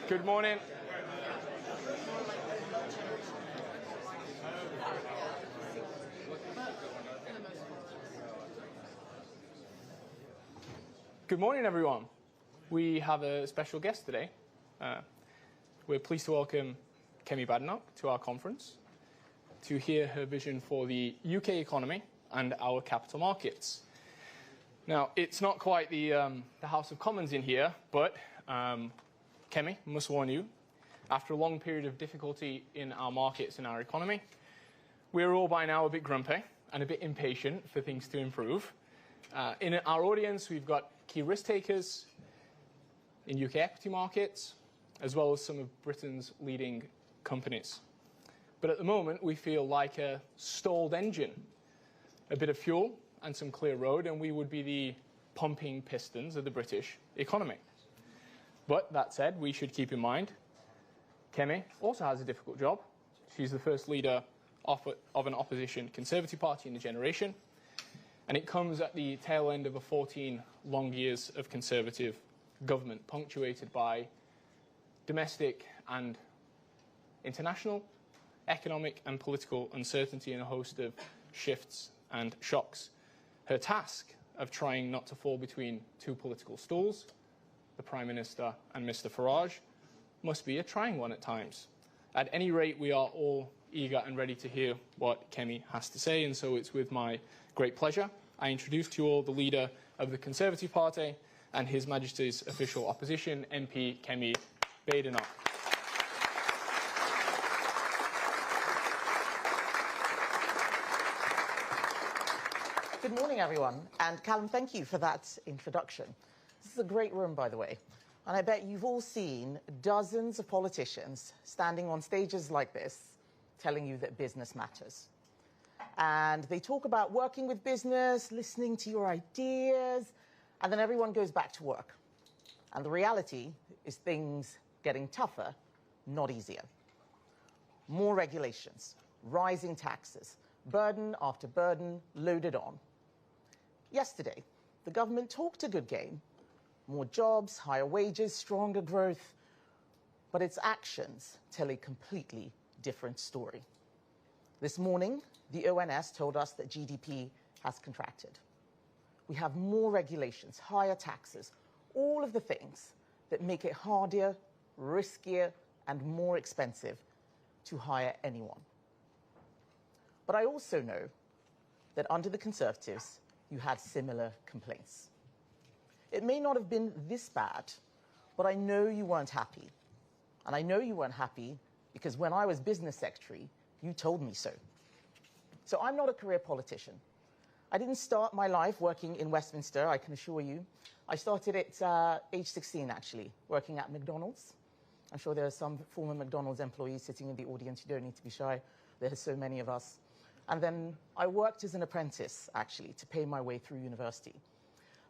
Good morning. Good morning, everyone. We have a special guest today. We're pleased to welcome Kemi Badenoch to our conference to hear her vision for the UK economy and our capital markets. Now, it's not quite the House of Commons in here, but Kemi, must warn you, after a long period of difficulty in our markets and our economy, we're all by now a bit grumpy and a bit impatient for things to improve. In our audience, we've got key risk takers in UK equity markets, as well as some of Britain's leading companies. But at the moment, we feel like a stalled engine, a bit of fuel and some clear road, and we would be the pumping pistons of the British economy. But that said, we should keep in mind, Kemi also has a difficult job. She's the first leader of an opposition Conservative Party in a generation, and it comes at the tail end of 14 long years of Conservative government, punctuated by domestic and international, economic and political uncertainty and a host of shifts and shocks. Her task of trying not to fall between two political stools, the Prime Minister and Mr. Farage, must be a trying one at times. At any rate, we are all eager and ready to hear what Kemi has to say, and so it's with my great pleasure I introduce to you all the leader of the Conservative Party and His Majesty's official opposition, MP Kemi Badenoch. Good morning, everyone. And Callum, thank you for that introduction. This is a great room, by the way. And I bet you've all seen dozens of politicians standing on stages like this telling you that business matters. And they talk about working with business, listening to your ideas, and then everyone goes back to work. And the reality is things getting tougher, not easier. More regulations, rising taxes, burden after burden loaded on. Yesterday, the government talked a good game. More jobs, higher wages, stronger growth. But its actions tell a completely different story. This morning, the ONS told us that GDP has contracted. We have more regulations, higher taxes, all of the things that make it harder, riskier, and more expensive to hire anyone. But I also know that under the Conservatives, you had similar complaints. It may not have been this bad, but I know you weren't happy. And I know you weren't happy because when I was business secretary, you told me so. So I'm not a career politician. I didn't start my life working in Westminster, I can assure you. I started at age 16, actually, working at McDonald's. I'm sure there are some former McDonald's employees sitting in the audience. You don't need to be shy. There are so many of us. And then I worked as an apprentice, actually, to pay my way through university.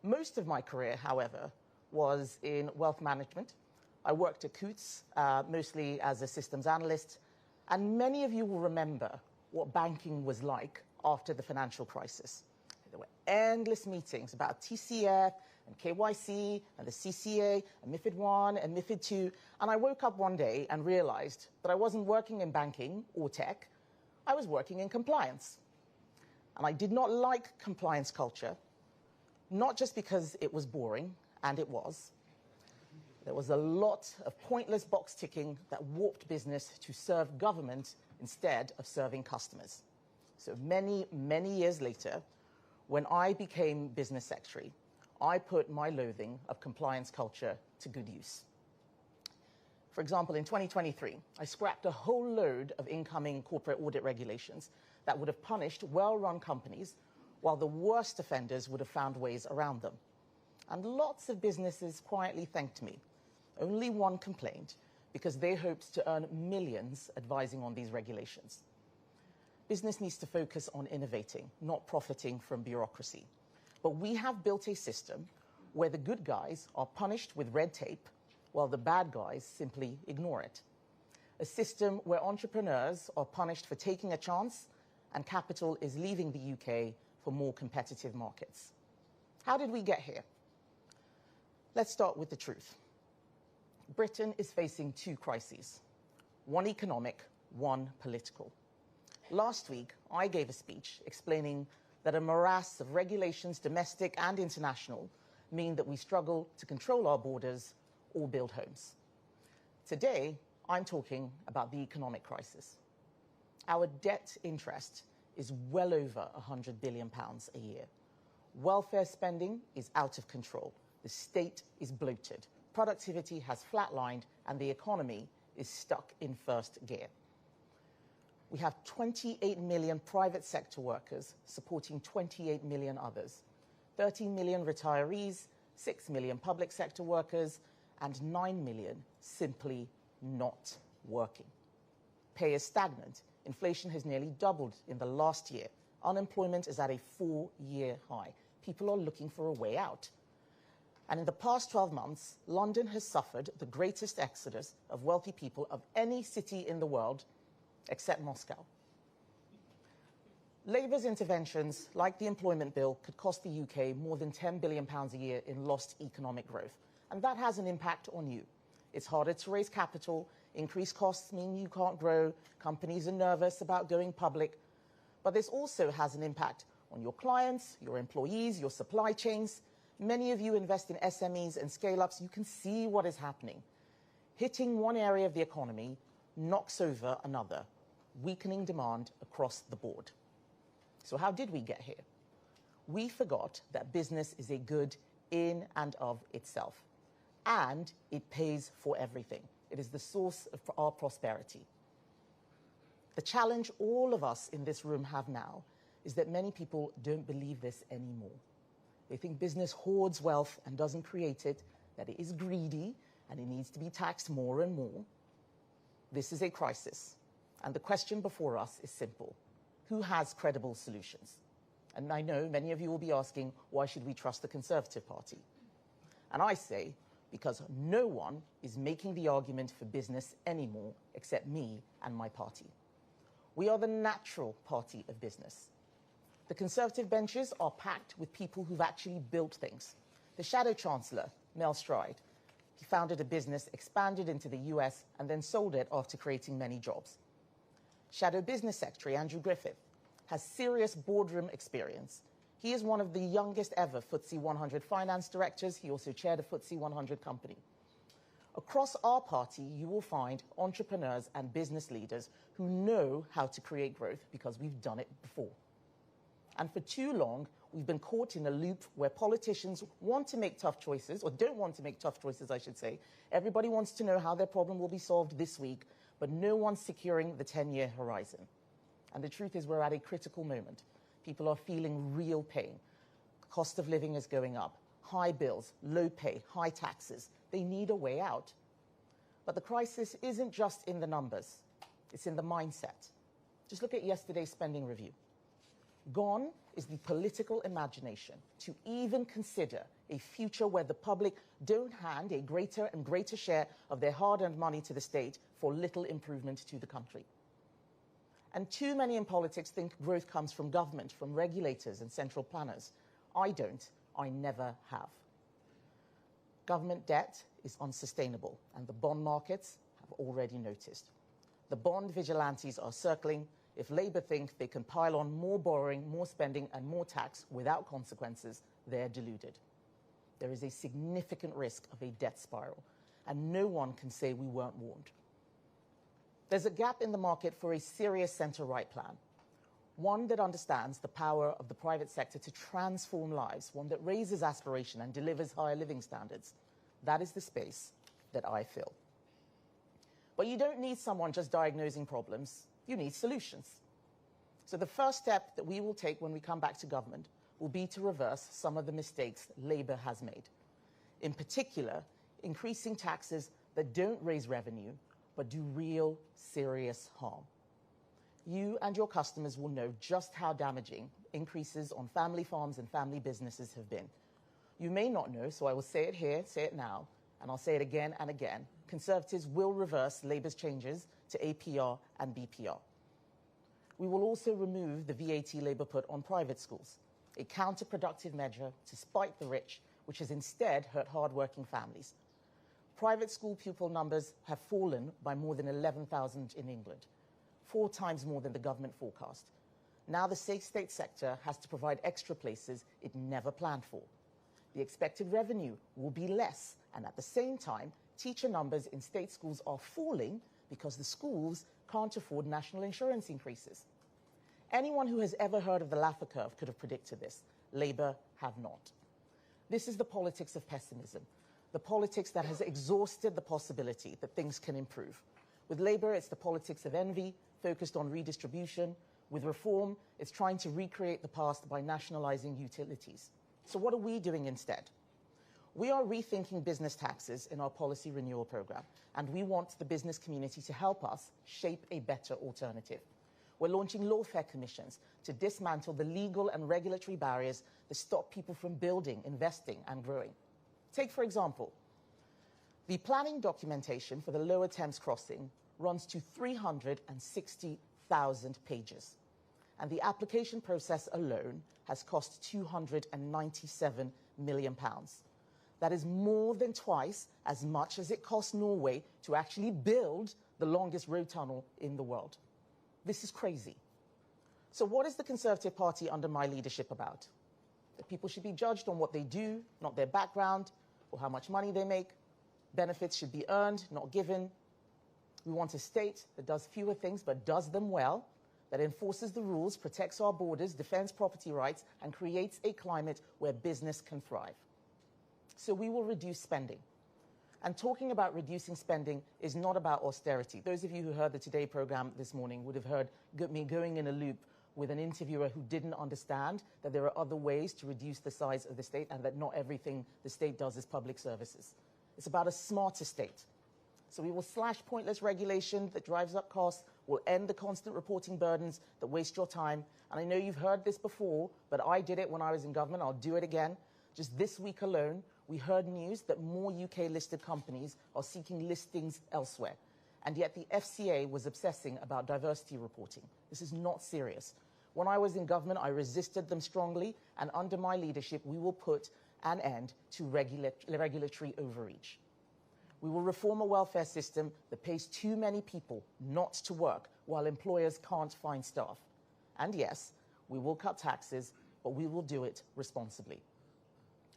Most of my career, however, was in wealth management. I worked at Coutts, mostly as a systems analyst. And many of you will remember what banking was like after the financial crisis. There were endless meetings about TCF and KYC and the CCA and MiFID I and MiFID II. And I woke up one day and realized that I wasn't working in banking or tech. I was working in compliance. And I did not like compliance culture, not just because it was boring, and it was. There was a lot of pointless box ticking that warped business to serve government instead of serving customers. So many, many years later, when I became business secretary, I put my loathing of compliance culture to good use. For example, in 2023, I scrapped a whole load of incoming corporate audit regulations that would have punished well-run companies, while the worst offenders would have found ways around them. And lots of businesses quietly thanked me. Only one complained, because they hoped to earn millions advising on these regulations. Business needs to focus on innovating, not profiting from bureaucracy. But we have built a system where the good guys are punished with red tape, while the bad guys simply ignore it. A system where entrepreneurs are punished for taking a chance and capital is leaving the UK for more competitive markets. How did we get here? Let's start with the truth. Britain is facing two crises, one economic, one political. Last week, I gave a speech explaining that a morass of regulations, domestic and international, mean that we struggle to control our borders or build homes. Today, I'm talking about the economic crisis. Our debt interest is well over £100 billion a year. Welfare spending is out of control. The state is bloated. Productivity has flatlined, and the economy is stuck in first gear. We have 28 million private sector workers supporting 28 million others, 13 million retirees, 6 million public sector workers, and 9 million simply not working. Pay is stagnant. Inflation has nearly doubled in the last year. Unemployment is at a 4-year high. People are looking for a way out. And in the past 12 months, London has suffered the greatest exodus of wealthy people of any city in the world, except Moscow. Labour's interventions, like the employment bill, could cost the UK more than £10 billion a year in lost economic growth. And that has an impact on you. It's harder to raise capital, increased costs mean you can't grow, companies are nervous about going public. But this also has an impact on your clients, your employees, your supply chains. Many of you invest in SMEs and scale-ups. You can see what is happening. Hitting one area of the economy knocks over another, weakening demand across the board. So how did we get here? We forgot that business is a good in and of itself, and it pays for everything. It is the source of our prosperity. The challenge all of us in this room have now is that many people don't believe this anymore. They think business hoards wealth and doesn't create it, that it is greedy and it needs to be taxed more and more. This is a crisis, and the question before us is simple. Who has credible solutions? And I know many of you will be asking, why should we trust the Conservative Party? And I say, because no one is making the argument for business anymore except me and my party. We are the natural party of business. The Conservative benches are packed with people who've actually built things. The Shadow Chancellor, Mel Stride, he founded a business, expanded into the US, and then sold it after creating many jobs. Shadow Business Secretary Andrew Griffith has serious boardroom experience. He is one of the youngest ever FTSE 100 finance directors. He also chaired a FTSE 100 company. Across our party, you will find entrepreneurs and business leaders who know how to create growth because we've done it before. And for too long, we've been caught in a loop where politicians want to make tough choices, or don't want to make tough choices, I should say. Everybody wants to know how their problem will be solved this week, but no one's securing the 10-year horizon. And the truth is we're at a critical moment. People are feeling real pain. The cost of living is going up. High bills, low pay, high taxes. They need a way out. But the crisis isn't just in the numbers. It's in the mindset. Just look at yesterday's spending review. Gone is the political imagination to even consider a future where the public don't hand a greater and greater share of their hard-earned money to the state for little improvement to the country. And too many in politics think growth comes from government, from regulators and central planners. I don't. I never have. Government debt is unsustainable, and the bond markets have already noticed. The bond vigilantes are circling. If Labour think they can pile on more borrowing, more spending and more tax without consequences, they're deluded. There is a significant risk of a debt spiral, and no one can say we weren't warned. There's a gap in the market for a serious centre-right plan, one that understands the power of the private sector to transform lives, one that raises aspiration and delivers higher living standards. That is the space that I fill. But you don't need someone just diagnosing problems. You need solutions. So the first step that we will take when we come back to government will be to reverse some of the mistakes Labour has made. In particular, increasing taxes that don't raise revenue, but do real, serious harm. You and your customers will know just how damaging increases on family farms and family businesses have been. You may not know, so I will say it here, say it now, and I'll say it again and again. Conservatives will reverse Labour's changes to APR and BPR. We will also remove the VAT Labour put on private schools, a counterproductive measure to spite the rich which has instead hurt hard-working families. Private school pupil numbers have fallen by more than 11,000 in England, 4 times more than the government forecast. Now the state sector has to provide extra places it never planned for. The expected revenue will be less, and at the same time, teacher numbers in state schools are falling because the schools can't afford national insurance increases. Anyone who has ever heard of the Laffer curve could have predicted this. Labour have not. This is the politics of pessimism, the politics that has exhausted the possibility that things can improve. With Labour, it's the politics of envy, focused on redistribution. With Reform, it's trying to recreate the past by nationalising utilities. So what are we doing instead? We are rethinking business taxes in our policy renewal programme, and we want the business community to help us shape a better alternative. We're launching lawfare commissions to dismantle the legal and regulatory barriers that stop people from building, investing and growing. Take, for example, the planning documentation for the Lower Thames crossing runs to 360,000 pages, and the application process alone has cost £297 million. That is more than twice as much as it cost Norway to actually build the longest road tunnel in the world. This is crazy. So what is the Conservative Party under my leadership about? That people should be judged on what they do, not their background or how much money they make. Benefits should be earned, not given. We want a state that does fewer things but does them well, that enforces the rules, protects our borders, defends property rights, and creates a climate where business can thrive. So we will reduce spending. And talking about reducing spending is not about austerity. Those of you who heard the Today programme this morning would have heard me going in a loop with an interviewer who didn't understand that there are other ways to reduce the size of the state and that not everything the state does is public services. It's about a smarter state. So we will slash pointless regulation that drives up costs, we'll end the constant reporting burdens that waste your time. And I know you've heard this before, but I did it when I was in government, I'll do it again. Just this week alone, we heard news that more UK-listed companies are seeking listings elsewhere. And yet the FCA was obsessing about diversity reporting. This is not serious. When I was in government, I resisted them strongly, and under my leadership, we will put an end to regulatory overreach. We will reform a welfare system that pays too many people not to work while employers can't find staff. And yes, we will cut taxes, but we will do it responsibly.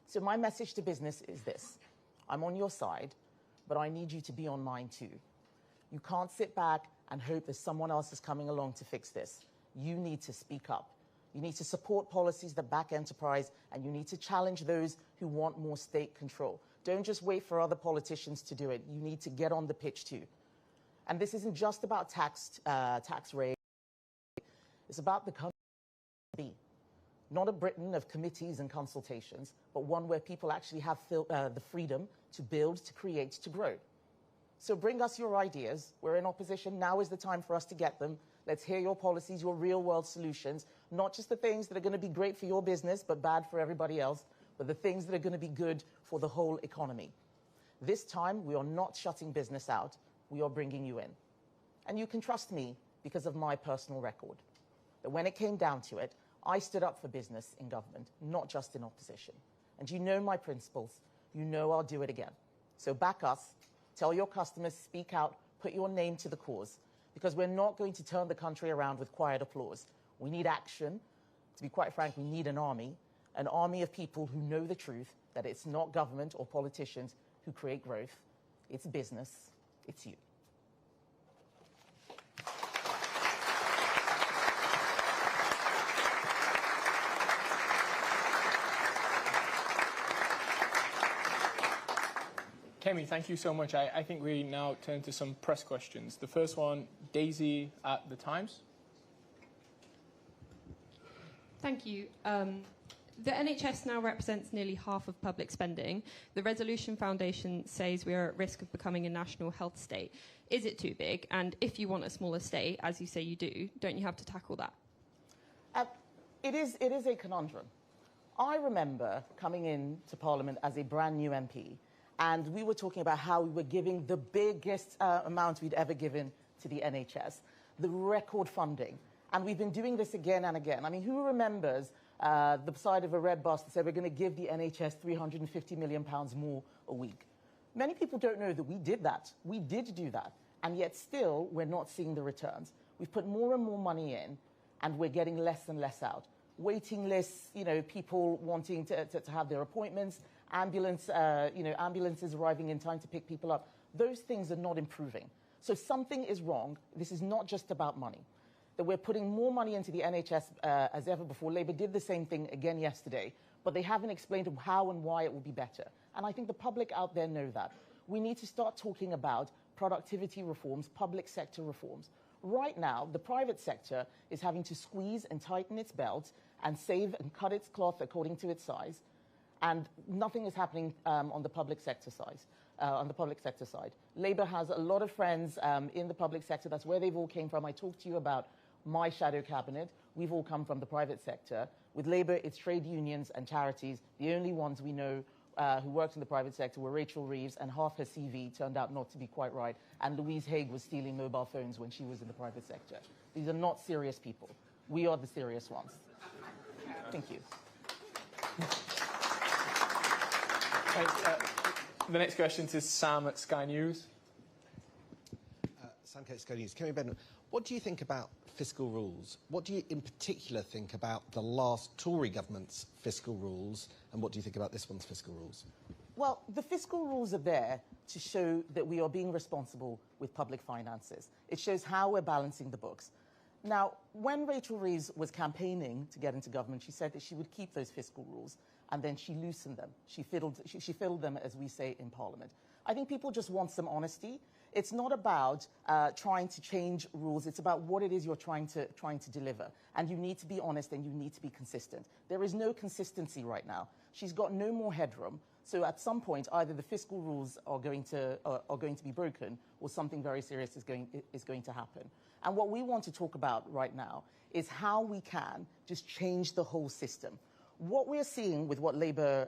So my message to business is this. I'm on your side, but I need you to be on mine too. You can't sit back and hope that someone else is coming along to fix this. You need to speak up. You need to support policies that back enterprise, and you need to challenge those who want more state control. Don't just wait for other politicians to do it. You need to get on the pitch too. And this isn't just about tax rate. It's about the country. Not a Britain of committees and consultations, but one where people actually have the freedom to build, to create, to grow. So bring us your ideas. We're in opposition. Now is the time for us to get them. Let's hear your policies, your real-world solutions, not just the things that are going to be great for your business but bad for everybody else, but the things that are going to be good for the whole economy. This time, we are not shutting business out. We are bringing you in. And you can trust me because of my personal record. That when it came down to it, I stood up for business in government, not just in opposition. And you know my principles. You know I'll do it again. So back us, tell your customers, speak out, put your name to the cause, because we're not going to turn the country around with quiet applause. We need action. To be quite frank, we need an army of people who know the truth, that it's not government or politicians who create growth. It's business. It's you. Kemi, thank you so much. I think we now turn to some press questions. The first one, Daisy at The Times. Thank you. The NHS now represents nearly half of public spending. The Resolution Foundation says we are at risk of becoming a national health state. Is it too big? And if you want a smaller state, as you say you do, don't you have to tackle that? It is a conundrum. I remember coming into Parliament as a brand new MP, and we were talking about how we were giving the biggest amount we'd ever given to the NHS, the record funding. And we've been doing this again and again. I mean, who remembers the side of a red bus that said we're going to give the NHS £350 million more a week. Many people don't know that we did that. We did do that. And yet still, we're not seeing the returns. We've put more and more money in, and we're getting less and less out. Waiting lists, people wanting to have their appointments, ambulances arriving in time to pick people up. Those things are not improving. So something is wrong. This is not just about money. That we're putting more money into the NHS as ever before. Labour did the same thing again yesterday, but they haven't explained how and why it will be better. And I think the public out there know that. We need to start talking about productivity reforms, public sector reforms. Right now, the private sector is having to squeeze and tighten its belt and save and cut its cloth according to its size, and nothing is happening on the public sector side. Labour has a lot of friends in the public sector. That's where they've all came from. I talked to you about my shadow cabinet. We've all come from the private sector. With Labour, it's trade unions and charities. The only ones we know who worked in the private sector were Rachel Reeves, and half her CV turned out not to be quite right. And Louise Haig was stealing mobile phones when she was in the private sector. These are not serious people. We are the serious ones. Thank you. The next question to Sam at Sky News. Sam Coates, Sky News. Kemi Badenoch, what do you think about fiscal rules? What do you in particular think about the last Tory government's fiscal rules, and what do you think about this one's fiscal rules? Well, the fiscal rules are there to show that we are being responsible with public finances. It shows how we're balancing the books. Now, when Rachel Reeves was campaigning to get into government, she said that she would keep those fiscal rules, and then she loosened them. She fiddled them, as we say in Parliament. I think people just want some honesty. It's not about trying to change rules. It's about what it is you're trying to deliver. And you need to be honest, and you need to be consistent. There is no consistency right now. She's got no more headroom. So at some point, either the fiscal rules are going to be broken, or something very serious is going to happen. And what we want to talk about right now is how we can just change the whole system. What we're seeing with what Labour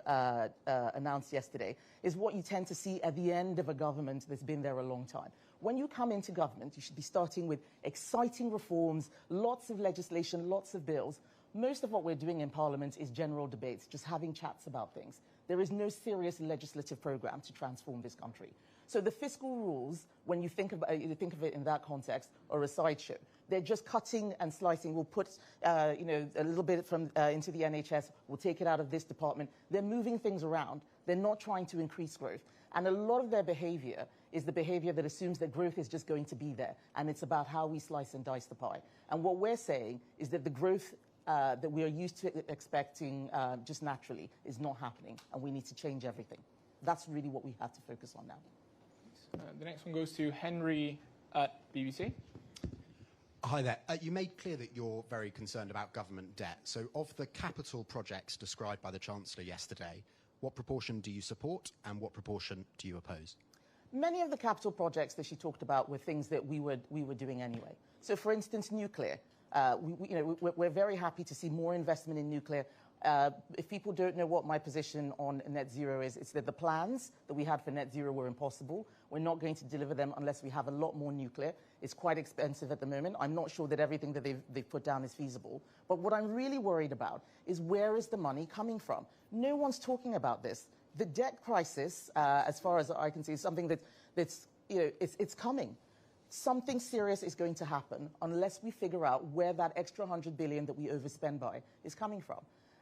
announced yesterday is what you tend to see at the end of a government that's been there a long time. When you come into government, you should be starting with exciting reforms, lots of legislation, lots of bills. Most of what we're doing in Parliament is general debates, just having chats about things. There is no serious legislative programme to transform this country. So the fiscal rules, when you think of it in that context, are a sideshow. They're just cutting and slicing. We'll put a little bit from into the NHS. We'll take it out of this department. They're moving things around. They're not trying to increase growth. And a lot of their behaviour is the behaviour that assumes that growth is just going to be there. And it's about how we slice and dice the pie. And what we're saying is that the growth that we are used to expecting just naturally is not happening. And we need to change everything. That's really what we have to focus on now. The next one goes to Henry at BBC. Hi there. You made clear that you're very concerned about government debt. So of the capital projects described by the Chancellor yesterday, what proportion do you support and what proportion do you oppose? Many of the capital projects that she talked about were things that we were doing anyway. So, for instance, nuclear. We're very happy to see more investment in nuclear. If people don't know what my position on net zero is, it's that the plans that we had for net zero were impossible. We're not going to deliver them unless we have a lot more nuclear. It's quite expensive at the moment. I'm not sure that everything that they've put down is feasible. But what I'm really worried about is where is the money coming from? No one's talking about this. The debt crisis, as far as I can see, is something it's coming. Something serious is going to happen unless we figure out where that extra 100 billion that we overspend by is coming from.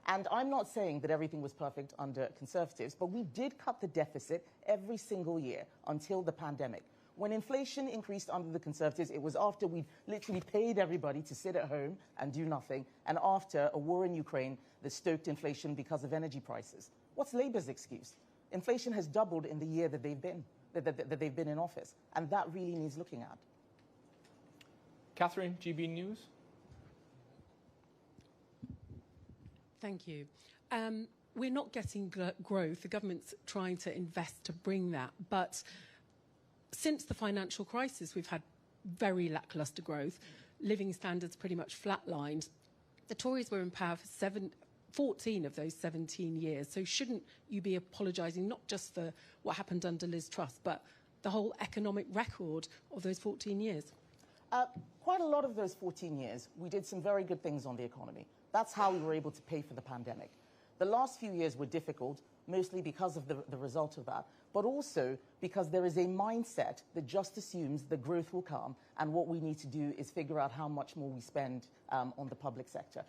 And I'm not saying that everything was perfect under Conservatives, but we did cut the deficit every single year until the pandemic. When inflation increased under the Conservatives, it was after we literally paid everybody to sit at home and do nothing, and after a war in Ukraine that stoked inflation because of energy prices. What's Labour's excuse? Inflation has doubled in the year that they've been in office, and that really needs looking at. Catherine, GB News. Thank you. We're not getting growth. The government's trying to invest to bring that. But since the financial crisis, we've had very lacklustre growth. Living standards pretty much flatlined. The Tories were in power for 14 of those 17 years. So shouldn't you be apologising not just for what happened under Liz Truss, but the whole economic record of those 14 years? Quite a lot of those 14 years, we did some very good things on the economy. That's how we were able to pay for the pandemic. The last few years were difficult, mostly because of the result of that, but also because there is a mindset that just assumes the growth will come, and what we need to do is figure out how much more we spend on the public sector.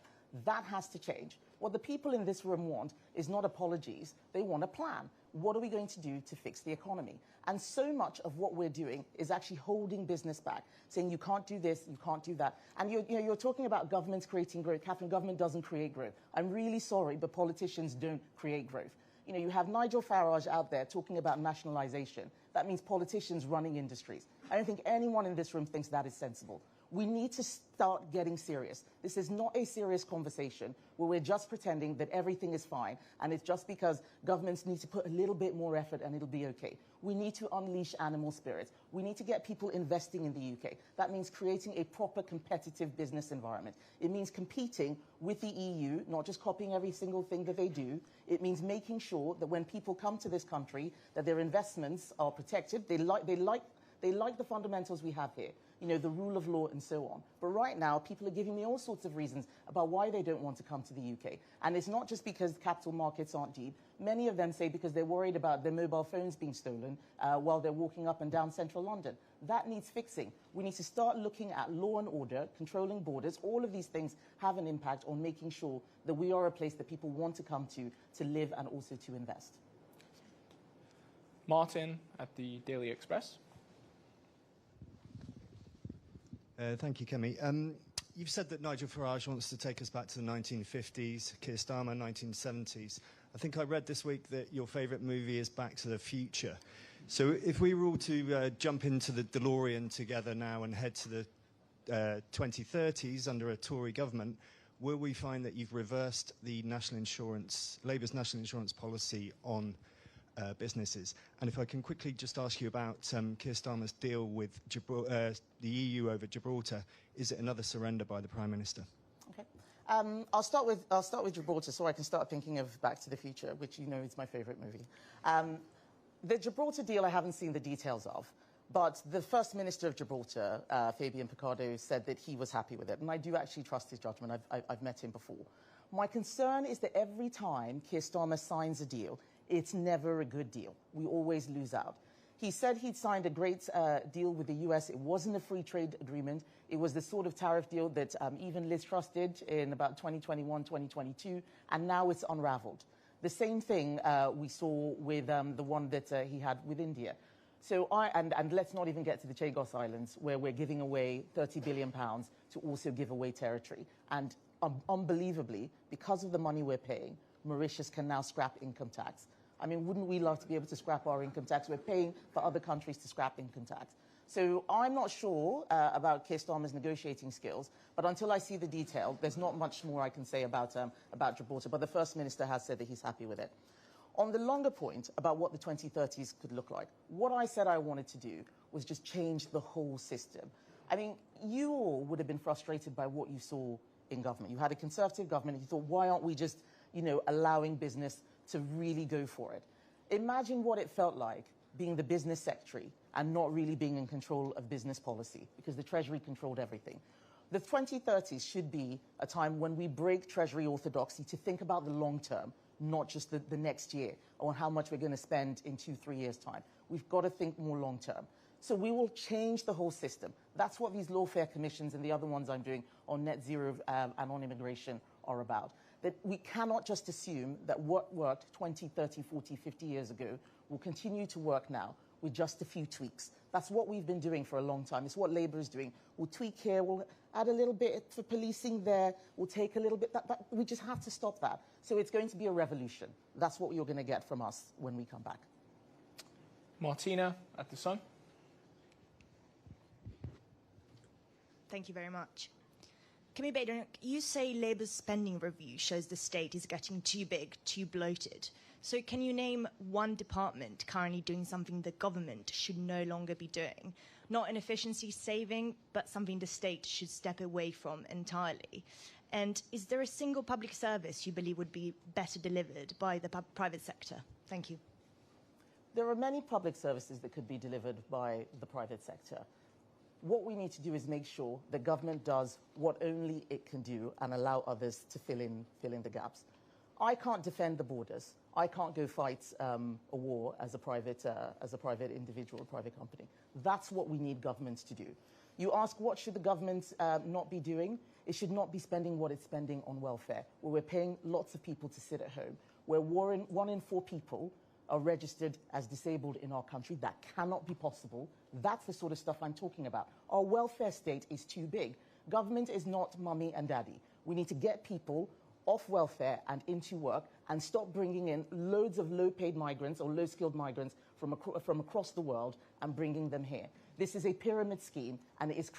That has to change. What the people in this room want is not apologies. They want a plan. What are we going to do to fix the economy? And so much of what we're doing is actually holding business back, saying you can't do this, you can't do that. And you're talking about governments creating growth. Catherine, government doesn't create growth. I'm really sorry, but politicians don't create growth. You have Nigel Farage out there talking about nationalisation. That means politicians running industries. I don't think anyone in this room thinks that is sensible. We need to start getting serious. This is not a serious conversation where we're just pretending that everything is fine and it's just because governments need to put a little bit more effort and it'll be okay. We need to unleash animal spirits. We need to get people investing in the UK. That means creating a proper competitive business environment. It means competing with the EU, not just copying every single thing that they do. It means making sure that when people come to this country, that their investments are protected. They like the fundamentals we have here. The rule of law and so on. But right now, people are giving me all sorts of reasons about why they don't want to come to the UK. And it's not just because capital markets aren't deep. Many of them say because they're worried about their mobile phones being stolen while they're walking up and down central London. That needs fixing. We need to start looking at law and order, controlling borders. All of these things have an impact on making sure that we are a place that people want to come to live and also to invest. Martin at the Daily Express. Thank you, Kemi. You've said that Nigel Farage wants to take us back to the 1950s, Keir Starmer 1970s. I think I read this week that your favourite movie is Back to the Future. So if we were all to jump into the DeLorean together now and head to the 2030s under a Tory government, will we find that you've reversed the Labour's national insurance policy on businesses? And if I can quickly just ask you about Keir Starmer's deal with the EU over Gibraltar, is it another surrender by the Prime Minister? Okay. I'll start with Gibraltar, so I can start thinking of Back to the Future, which is my favourite movie. The Gibraltar deal I haven't seen the details of, but the First Minister of Gibraltar, Fabian Picardo, said that he was happy with it, and I do actually trust his judgment. I've met him before. My concern is that every time Keir Starmer signs a deal, it's never a good deal. We always lose out. He said he'd signed a great deal with the US. It wasn't a free trade agreement. It was the sort of tariff deal that even Liz Truss did in about 2021, 2022, and now it's unraveled. The same thing we saw with the one that he had with India. So and let's not even get to the Chagos Islands, where we're giving away £30 billion to also give away territory. And unbelievably, because of the money we're paying, Mauritius can now scrap income tax. I mean, wouldn't we love to be able to scrap our income tax? We're paying for other countries to scrap income tax. So I'm not sure about Keir Starmer's negotiating skills, but until I see the detail, there's not much more I can say about Gibraltar. But the First Minister has said that he's happy with it. On the longer point about what the 2030s could look like, what I said I wanted to do was just change the whole system. I mean, you all would have been frustrated by what you saw in government. You had a Conservative government, and you thought, why aren't we just, allowing business to really go for it? Imagine what it felt like being the business secretary and not really being in control of business policy, because the Treasury controlled everything. The 2030s should be a time when we break Treasury orthodoxy to think about the long term, not just the next year, or how much we're going to spend in 2-3 years' time. We've got to think more long term. So we will change the whole system. That's what these lawfare commissions and the other ones I'm doing on net zero and on immigration are about. That we cannot just assume that what worked 20, 30, 40, 50 years ago will continue to work now with just a few tweaks. That's what we've been doing for a long time. It's what Labour is doing. We'll tweak here, we'll add a little bit for policing there, we'll take a little bit. We just have to stop that. So it's going to be a revolution. That's what you're going to get from us when we come back. Martina at The Sun. Thank you very much. Kemi Badenoch, you say Labour's spending review shows the state is getting too big, too bloated. So can you name one department currently doing something the government should no longer be doing? Not an efficiency saving, but something the state should step away from entirely. And is there a single public service you believe would be better delivered by the private sector? Thank you. There are many public services that could be delivered by the private sector. What we need to do is make sure the government does what only it can do and allow others to fill in the gaps. I can't defend the borders. I can't go fight a war as a private individual, private company. That's what we need governments to do. You ask, what should the government not be doing? It should not be spending what it's spending on welfare, where we're paying lots of people to sit at home, where 1 in 4 people are registered as disabled in our country. That cannot be possible. That's the sort of stuff I'm talking about. Our welfare state is too big. Government is not mummy and daddy. We need to get people off welfare and into work and stop bringing in loads of low-paid migrants or low-skilled migrants from across the world and bringing them here. This is a pyramid scheme, and it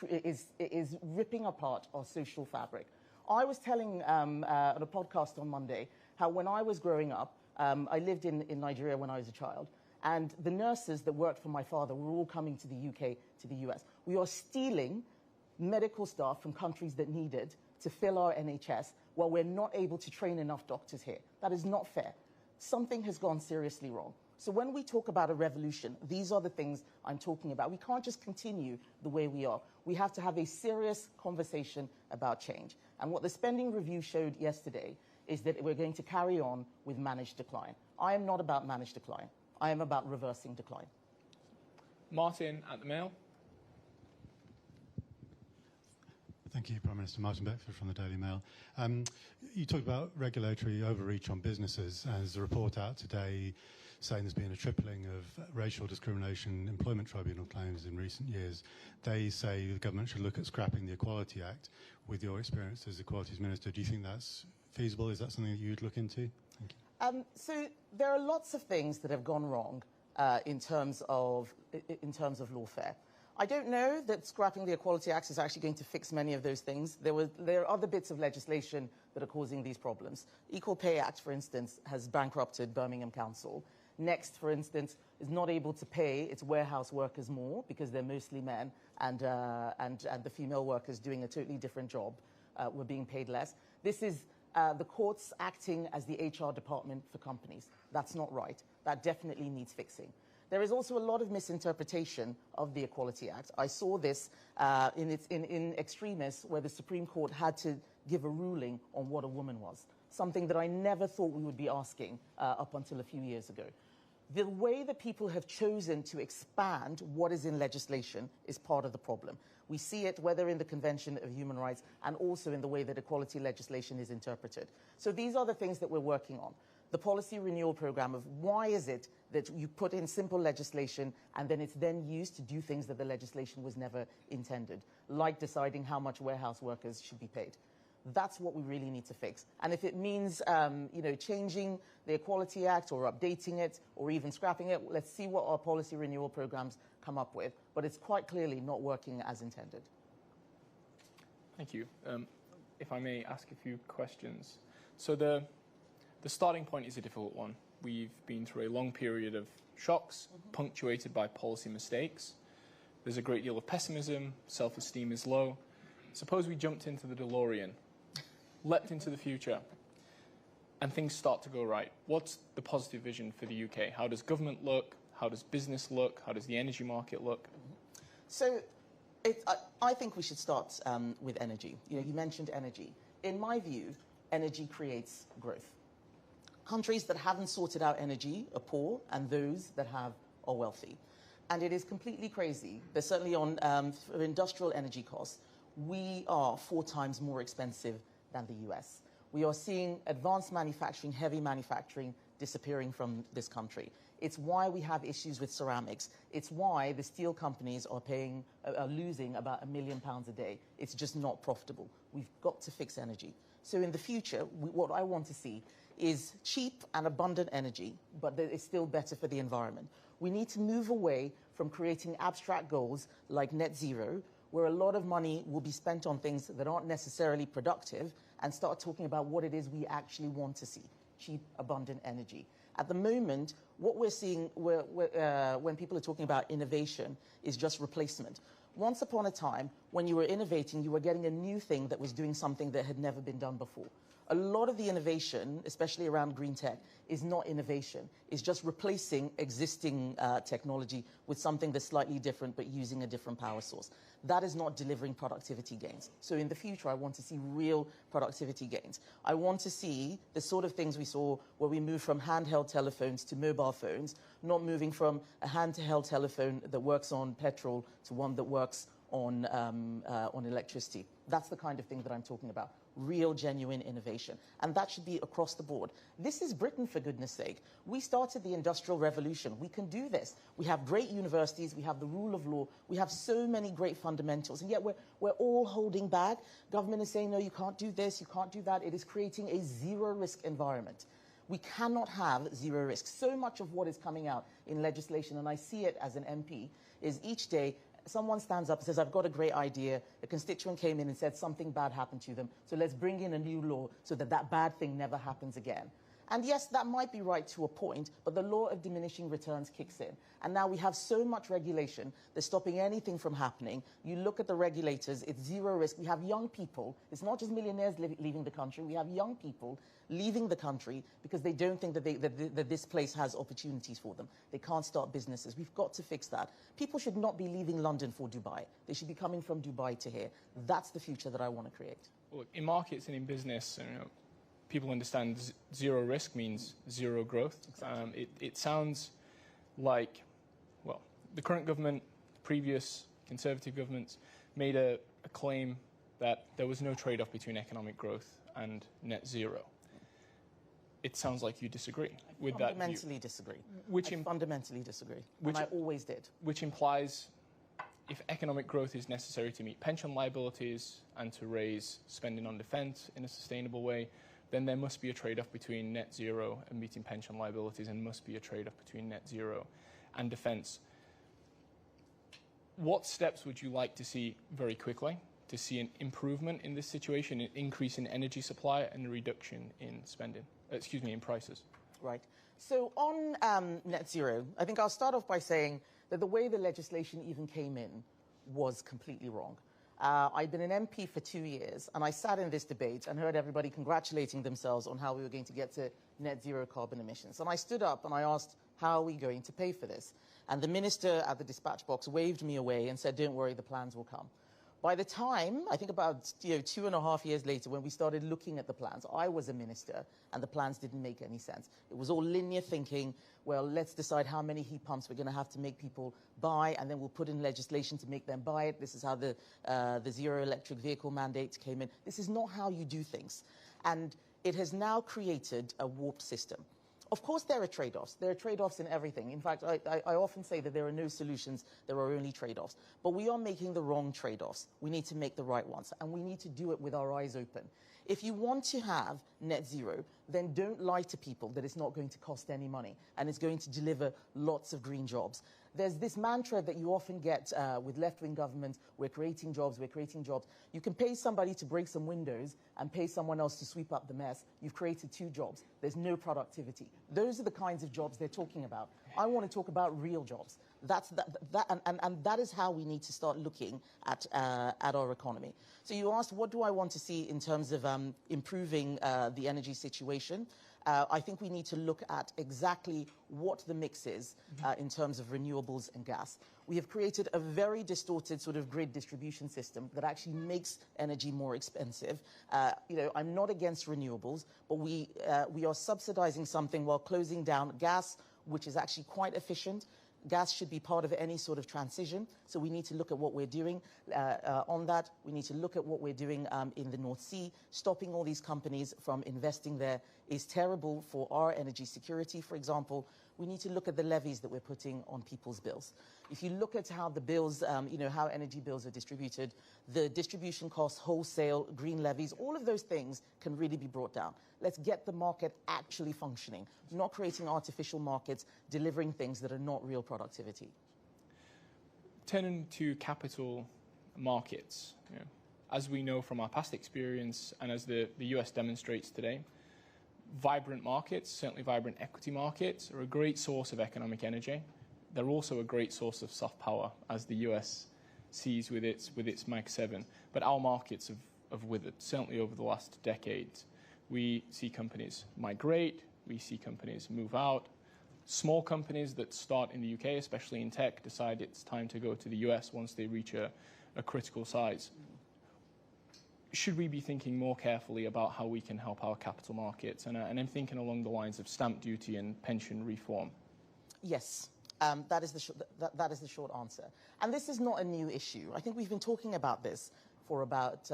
is ripping apart our social fabric. I was telling on a podcast on Monday how when I was growing up, I lived in Nigeria when I was a child, and the nurses that worked for my father were all coming to the UK, to the US. We are stealing medical staff from countries that need it to fill our NHS while we're not able to train enough doctors here. That is not fair. Something has gone seriously wrong. So when we talk about a revolution, these are the things I'm talking about. We can't just continue the way we are. We have to have a serious conversation about change. And what the spending review showed yesterday is that we're going to carry on with managed decline. I am not about managed decline. I am about reversing decline. Martin at the Mail. Thank you, Prime Minister. Martin Beckford from the Daily Mail. You talked about regulatory overreach on businesses. There's a report out today saying there's been a tripling of racial discrimination employment tribunal claims in recent years. They say the government should look at scrapping the Equality Act. With your experience as Equalities Minister, do you think that's feasible? Is that something that you'd look into? Thank you. So there are lots of things that have gone wrong in terms of lawfare. I don't know that scrapping the Equality Act is actually going to fix many of those things. There are other bits of legislation that are causing these problems. Equal Pay Act, for instance, has bankrupted Birmingham Council. Next, for instance, is not able to pay its warehouse workers more because they're mostly men, and the female workers doing a totally different job were being paid less. This is the courts acting as the HR department for companies. That's not right. That definitely needs fixing. There is also a lot of misinterpretation of the Equality Act. I saw this in extremis, where the Supreme Court had to give a ruling on what a woman was, something that I never thought we would be asking up until a few years ago. The way that people have chosen to expand what is in legislation is part of the problem. We see it whether in the Convention of Human Rights and also in the way that equality legislation is interpreted. So these are the things that we're working on. The policy renewal program of why is it that you put in simple legislation and then it's then used to do things that the legislation was never intended, like deciding how much warehouse workers should be paid. That's what we really need to fix. And if it means changing the Equality Act or updating it or even scrapping it, let's see what our policy renewal programs come up with. But it's quite clearly not working as intended. Thank you. If I may ask a few questions. So the starting point is a difficult one. We've been through a long period of shocks, punctuated by policy mistakes. There's a great deal of pessimism, self-esteem is low. Suppose we jumped into the DeLorean, leapt into the future, and things start to go right. What's the positive vision for the UK? How does government look? How does business look? How does the energy market look? So I think we should start with energy. You mentioned energy. In my view, energy creates growth. Countries that haven't sorted out energy are poor, and those that have are wealthy. And it is completely crazy. They're certainly on for industrial energy costs. We are 4 times more expensive than the US. We are seeing advanced manufacturing, heavy manufacturing disappearing from this country. It's why we have issues with ceramics. It's why the steel companies are losing about £1 million a day. It's just not profitable. We've got to fix energy. So in the future, what I want to see is cheap and abundant energy, but that is still better for the environment. We need to move away from creating abstract goals like net zero, where a lot of money will be spent on things that aren't necessarily productive, and start talking about what it is we actually want to see: cheap, abundant energy. At the moment, What we're seeing when people are talking about innovation is just replacement. Once upon a time, when you were innovating, you were getting a new thing that was doing something that had never been done before. A lot of the innovation, especially around green tech, is not innovation. It's just replacing existing technology with something that's slightly different but using a different power source. That is not delivering productivity gains. So in the future, I want to see real productivity gains. I want to see the sort of things we saw where we move from handheld telephones to mobile phones, not moving from a handheld telephone that works on petrol to one that works on electricity. That's the kind of thing that I'm talking about. Real, genuine innovation. And that should be across the board. This is Britain, for goodness sake. We started the Industrial Revolution. We can do this. We have great universities. We have the rule of law. We have so many great fundamentals. And yet we're all holding back. Government is saying, no, you can't do this, you can't do that. It is creating a zero-risk environment. We cannot have zero risk. So much of what is coming out in legislation, and I see it as an MP, is each day someone stands up and says, I've got a great idea. A constituent came in and said something bad happened to them. So let's bring in a new law so that that bad thing never happens again. And yes, that might be right to a point, but the law of diminishing returns kicks in. And now we have so much regulation that's stopping anything from happening. You look at the regulators, it's zero risk. We have young people. It's not just millionaires leaving the country. We have young people leaving the country because they don't think that this place has opportunities for them. They can't start businesses. We've got to fix that. People should not be leaving London for Dubai. They should be coming from Dubai to here. That's the future that I want to create. Well, in markets and in business, people understand zero risk means zero growth. Exactly. It sounds like, well, the current government, previous Conservative governments made a claim that there was no trade-off between economic growth and net zero. It sounds like you disagree with that view. Fundamentally disagree. Fundamentally disagree. And I always did. Which implies if economic growth is necessary to meet pension liabilities and to raise spending on defence in a sustainable way, then there must be a trade-off between net zero and meeting pension liabilities, and must be a trade-off between net zero and defence. What steps would you like to see very quickly to see an improvement in this situation, an increase in energy supply and a reduction in spending, in prices? Right. So on net zero, I think I'll start off by saying that the way the legislation even came in was completely wrong. I'd been an MP for 2 years, and I sat in this debate and heard everybody congratulating themselves on how we were going to get to net zero carbon emissions. And I stood up and I asked, how are we going to pay for this? And the minister at the dispatch box waved me away and said, don't worry, the plans will come. By the time, I think about 2.5 years later, when we started looking at the plans, I was a minister, and the plans didn't make any sense. It was all linear thinking. Well, let's decide how many heat pumps we're going to have to make people buy, and then we'll put in legislation to make them buy it. This is how the zero electric vehicle mandate came in. This is not how you do things. And it has now created a warped system. Of course, there are trade-offs. There are trade-offs in everything. In fact, I often say that there are no solutions, there are only trade-offs. But we are making the wrong trade-offs. We need to make the right ones, and we need to do it with our eyes open. If you want to have net zero, then don't lie to people that it's not going to cost any money and it's going to deliver lots of green jobs. There's this mantra that you often get with left-wing governments, we're creating jobs, we're creating jobs. You can pay somebody to break some windows and pay someone else to sweep up the mess. You've created 2 jobs. There's no productivity. Those are the kinds of jobs they're talking about. I want to talk about real jobs. And that is how we need to start looking at our economy. So you asked, what do I want to see in terms of improving the energy situation? I think we need to look at exactly what the mix is in terms of renewables and gas. We have created a very distorted sort of grid distribution system that actually makes energy more expensive. I'm not against renewables, but we are subsidizing something while closing down gas, which is actually quite efficient. Gas should be part of any sort of transition, so we need to look at what we're doing on that. We need to look at what we're doing in the North Sea. Stopping all these companies from investing there is terrible for our energy security, for example. We need to look at the levies that we're putting on people's bills. If you look at how the bills, how energy bills are distributed, the distribution costs, wholesale, green levies, all of those things can really be brought down. Let's get the market actually functioning, not creating artificial markets, delivering things that are not real productivity. Turning to capital markets, as we know from our past experience and as the US demonstrates today, vibrant markets, certainly vibrant equity markets, are a great source of economic energy. They're also a great source of soft power, as the US sees with its Mag 7. But our markets have withered, certainly over the last decade. We see companies migrate, we see companies move out. Small companies that start in the UK, especially in tech, decide it's time to go to the US once they reach a critical size. Should we be thinking more carefully about how we can help our capital markets? And I'm thinking along the lines of stamp duty and pension reform. Yes. That is the short answer. And this is not a new issue. I think we've been talking about this for about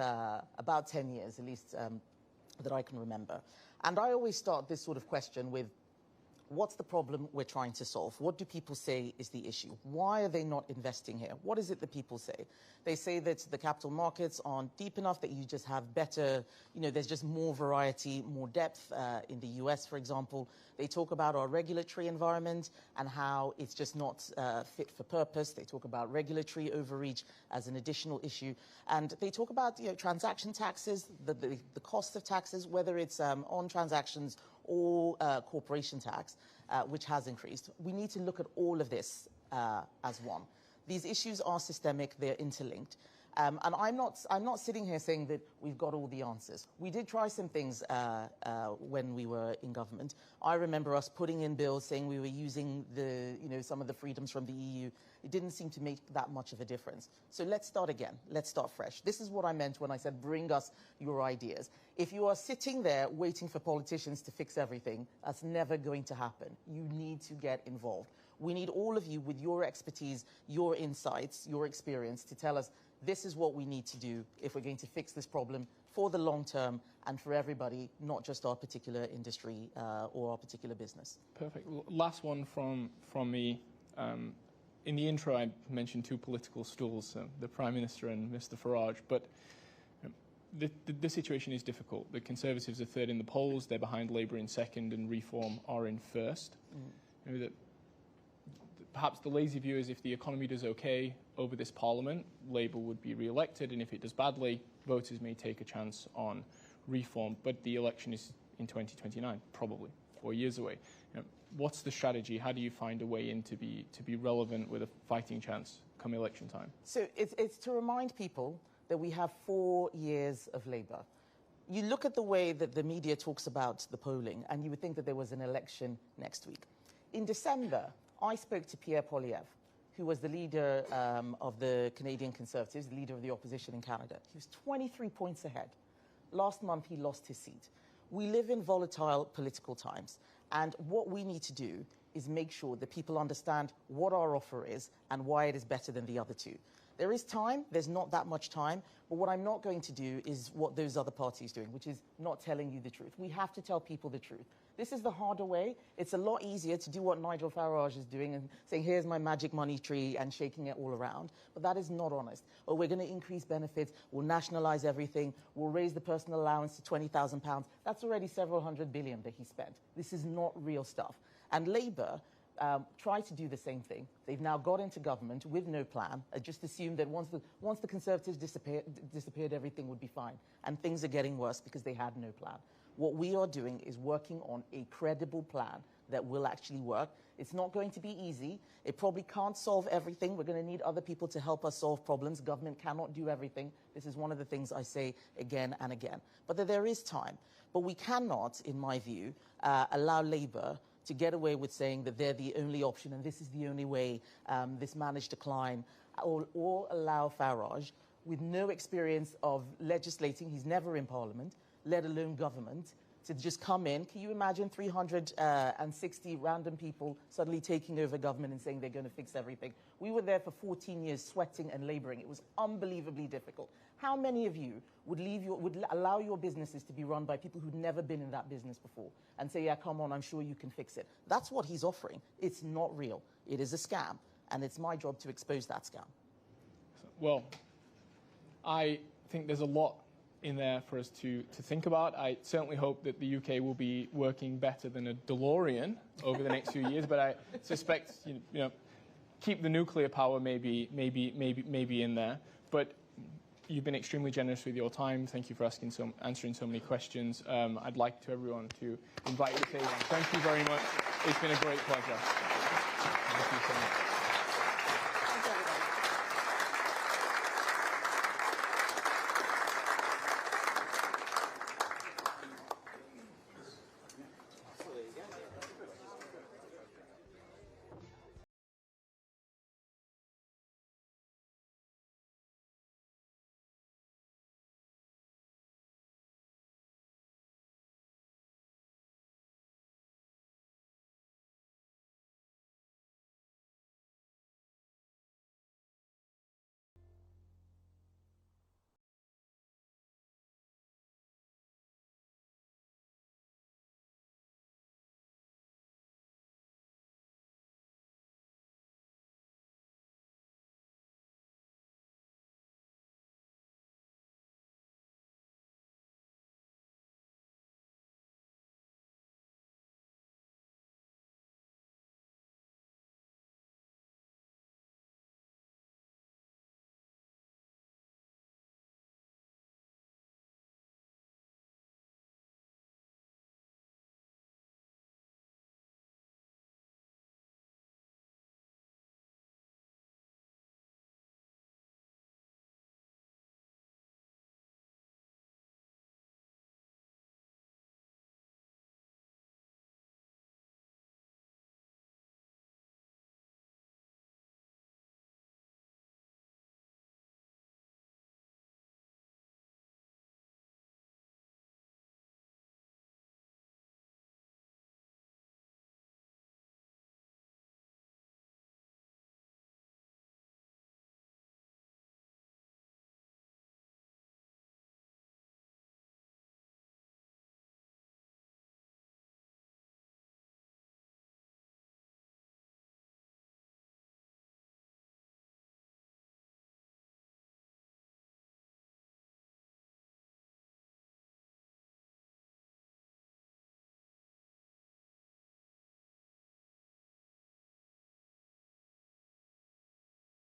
10 years, at least that I can remember. And I always start this sort of question with, what's the problem we're trying to solve? What do people say is the issue? Why are they not investing here? What is it that people say? They say that the capital markets aren't deep enough, that you just have better, there's just more variety, more depth. In the US, for example, they talk about our regulatory environment and how it's just not fit for purpose. They talk about regulatory overreach as an additional issue. And they talk about transaction taxes, the cost of taxes, whether it's on transactions or corporation tax, which has increased. We need to look at all of this as one. These issues are systemic, they're interlinked. And I'm not sitting here saying that we've got all the answers. We did try some things when we were in government. I remember us putting in bills saying we were using some of the freedoms from the EU. It didn't seem to make that much of a difference. So let's start again. Let's start fresh. This is what I meant when I said bring us your ideas. If you are sitting there waiting for politicians to fix everything, that's never going to happen. You need to get involved. We need all of you with your expertise, your insights, your experience to tell us this is what we need to do if we're going to fix this problem for the long term and for everybody, not just our particular industry or our particular business. Perfect. Last one from me. In the intro, I mentioned two political stools, the Prime Minister and Mr. Farage, but the situation is difficult. The Conservatives are third in the polls, they're behind Labour in second, and Reform are in first. Perhaps the lazy view is if the economy does okay over this Parliament, Labour would be re-elected, and if it does badly, voters may take a chance on Reform. But the election is in 2029, probably 4 years away. What's the strategy? How do you find a way in to be relevant with a fighting chance come election time? So it's to remind people that we have 4 years of Labour. You look at the way that the media talks about the polling, and you would think that there was an election next week. In December, I spoke to Pierre Poilievre, who was the leader of the Canadian Conservatives, the leader of the opposition in Canada. He was 23 points ahead. Last month, he lost his seat. We live in volatile political times, and what we need to do is make sure that people understand what our offer is and why it is better than the other two. There is time, there's not that much time, but what I'm not going to do is what those other parties are doing, which is not telling you the truth. We have to tell people the truth. This is the harder way. It's a lot easier to do what Nigel Farage is doing and saying, here's my magic money tree and shaking it all around. But that is not honest. Or we're going to increase benefits, we'll nationalise everything, we'll raise the personal allowance to £20,000. That's already several hundred billion that he spent. This is not real stuff. And Labour try to do the same thing. They've now got into government with no plan, just assumed that once the Conservatives disappeared, everything would be fine. And things are getting worse because they had no plan. What we are doing is working on a credible plan that will actually work. It's not going to be easy. It probably can't solve everything. We're going to need other people to help us solve problems. Government cannot do everything. This is one of the things I say again and again. But that there is time. But we cannot, in my view, allow Labour to get away with saying that they're the only option and this is the only way this managed to climb, or allow Farage, with no experience of legislating, he's never in Parliament, let alone government, to just come in. Can you imagine 360 random people suddenly taking over government and saying they're going to fix everything? We were there for 14 years sweating and labouring. It was unbelievably difficult. How many of you would allow your businesses to be run by people who'd never been in that business before and say, yeah, come on, I'm sure you can fix it? That's what he's offering. It's not real. It is a scam. And it's my job to expose that scam. Well, I think there's a lot in there for us to think about. I certainly hope that the UK will be working better than a DeLorean over the next few years, but I suspect, keep the nuclear power maybe in there. But you've been extremely generous with your time. Thank you for answering so many questions. I'd like to everyone to invite you to say thank you very much. It's been a great pleasure. Thank you so much.